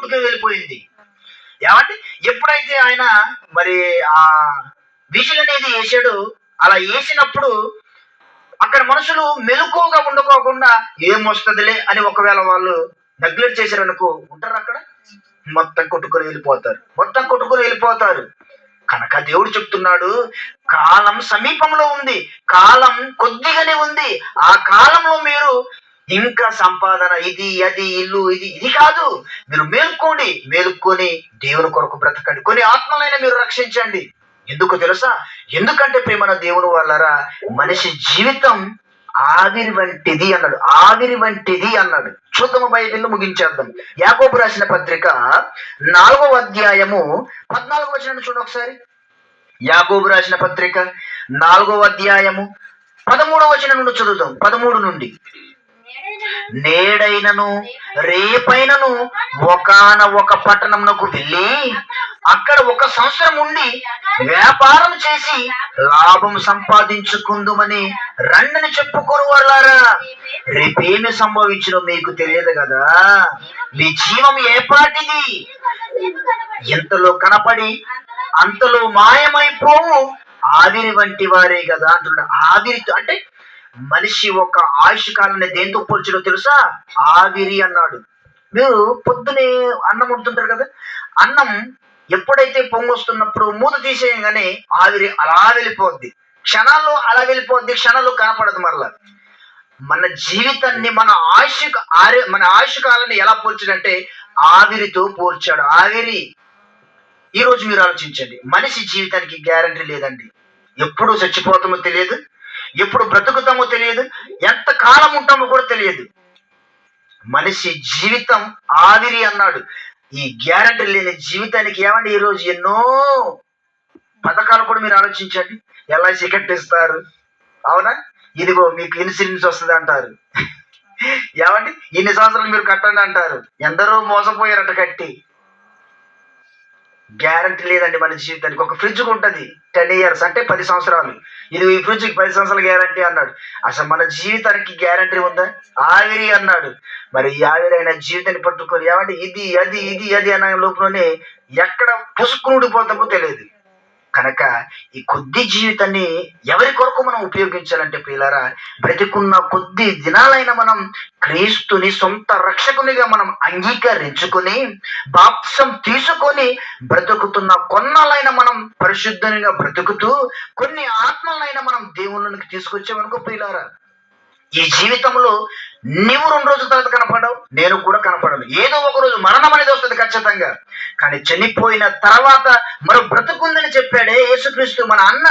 కొట్టుకుని వెళ్ళిపోయింది. ఏమంటే ఎప్పుడైతే ఆయన మరి ఆ విజిల్ అనేది వేసాడు, అలా వేసినప్పుడు అక్కడ మనుషులు మెలకువగా ఉండకోకుండా ఏమొస్తుందిలే అని ఒకవేళ వాళ్ళు నెగ్లెక్ట్ చేశారనుకో, ఉంటారు అక్కడ, మొత్తం కొట్టుకొని వెళ్ళిపోతారు, మొత్తం కొట్టుకొని వెళ్ళిపోతారు. కనుక దేవుడు చెప్తున్నాడు, కాలం సమీపంలో ఉంది, కాలం కొద్దిగానే ఉంది. ఆ కాలంలో మీరు ఇంకా సంపాదన ఇది అది ఇల్లు ఇది ఇది కాదు, మీరు మేల్కోండి, మేలుకొని దేవుని కొరకు బ్రతకండి, కొన్ని ఆత్మలైనా మీరు రక్షించండి. ఎందుకు తెలుసా? ఎందుకంటే ప్రేమన దేవుని వాళ్ళరా, మనిషి జీవితం ఆవిరి వంటిది అన్నాడు, ఆవిరి వంటిది అన్నాడు. చూద్దాము, బైబిల్ ముగించేద్దాం. యాకోబు రాసిన పత్రిక 4వ అధ్యాయము 14వ వచనం చూడండి ఒకసారి. యాకోబు రాసిన పత్రిక 4వ అధ్యాయము 13వ వచనం నుండి చదువుదాం. 13 నుండి. నేడైనను రేపైనను ఒకానొక పట్టణమునకు వెళ్ళి అక్కడ 1 సంవత్సరం ఉండి వ్యాపారం చేసి లాభం సంపాదించుకుందుమని రండని చెప్పుకోరు వాళ్ళారా. రేపేమి సంభవించినో మీకు తెలియదు కదా, మీ జీవం ఏపాటిది, ఇంతలో కనపడి అంతలో మాయమైపోవు ఆవిరి వంటి వారే కదా అంటున్నాడు. ఆవిరి అంటే మనిషి ఒక ఆయుష్ కాలాన్ని దేంతో పోల్చడో తెలుసా? ఆవిరి అన్నాడు. మీరు పొద్దునే అన్నం వండుతుంటారు కదా, అన్నం ఎప్పుడైతే పొంగొస్తున్నప్పుడు మూత తీసేయగానే ఆవిరి అలా వెళ్ళిపోద్ది, క్షణాల్లో అలా వెళ్ళిపోద్ది, క్షణాల్లో కనపడదు మరలా. మన జీవితాన్ని మన ఆయుష్ కాలాన్ని ఎలా పోల్చాడంటే ఆవిరితో పోల్చాడు. ఆవిరి. ఈ రోజు మీరు ఆలోచించండి, మనిషి జీవితానికి గ్యారంటీ లేదండి. ఎప్పుడు చచ్చిపోతామో తెలియదు, ఎప్పుడు బ్రతుకుతామో తెలియదు, ఎంత కాలం ఉంటామో కూడా తెలియదు. మనిషి జీవితం ఆవిరి అన్నాడు. ఈ గ్యారంటీ లేని జీవితానికి ఏమండి ఈరోజు ఎన్నో పథకాలు కూడా మీరు ఆలోచించండి. ఎల్ఐసి కట్టిస్తారు, అవునా, ఇదిగో మీకు ఇన్సూరెన్స్ వస్తుంది అంటారు. ఏమండి ఇన్ని సంవత్సరాలు మీరు కట్టండి అంటారు. ఎందరో మోసపోయారట కట్టి. గ్యారంటీ లేదండి మన జీవితానికి. ఒక ఫ్రిడ్జ్ ఉంటుంది 10 years అంటే 10 సంవత్సరాలు. ఇది ఈ ఫ్రిడ్జ్కి 10 సంవత్సరాలు గ్యారంటీ అన్నాడు. అసలు మన జీవితానికి గ్యారంటీ ఉందా? ఆవిరి అన్నాడు. మరి ఈ ఆవిరి అయిన జీవితాన్ని పట్టుకొని ఏమంటే ఇది అది ఇది అది అన్న లోపలనే ఎక్కడ పుసుకుని ఊడిపోతామో తెలియదు. కనుక ఈ కొద్ది జీవితాన్ని ఎవరి కొరకు మనం ఉపయోగించాలంటే ప్రియులారా, బ్రతికున్న కొద్ది దినాలైనా మనం క్రీస్తుని సొంత రక్షకునిగా మనం అంగీకరించుకొని బాప్తిసం తీసుకొని బ్రతుకుతున్న కొన్నాళ్ళైనా మనం పరిశుద్ధంగా బ్రతుకుతూ కొన్ని ఆత్మలైనా మనం దేవుళ్ళకి తీసుకొచ్చామనుకో ప్రియులారా, ఈ జీవితంలో నీవు 2 రోజుల తర్వాత కనపడవు, నేను కూడా కనపడను. ఏదో ఒక రోజు మరణం అనేది వస్తుంది ఖచ్చితంగా. కానీ చనిపోయిన తర్వాత మరో బ్రతుకుందని చెప్పాడే యేసుక్రీస్తు మన అన్న.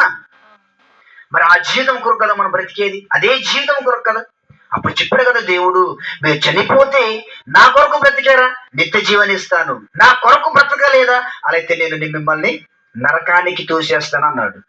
మరి ఆ జీవితం కొరకు కదా మనం బ్రతికేది, అదే జీవితం కొరకు కదా. అప్పుడు చెప్పాడు కదా దేవుడు, మీరు చనిపోతే నా కొరకు బ్రతికారా, నిత్య జీవని ఇస్తాను. నా కొరకు బ్రతకలేదా, అలా అయితే నేను మిమ్మల్ని నరకానికి తోసేస్తాను అన్నాడు.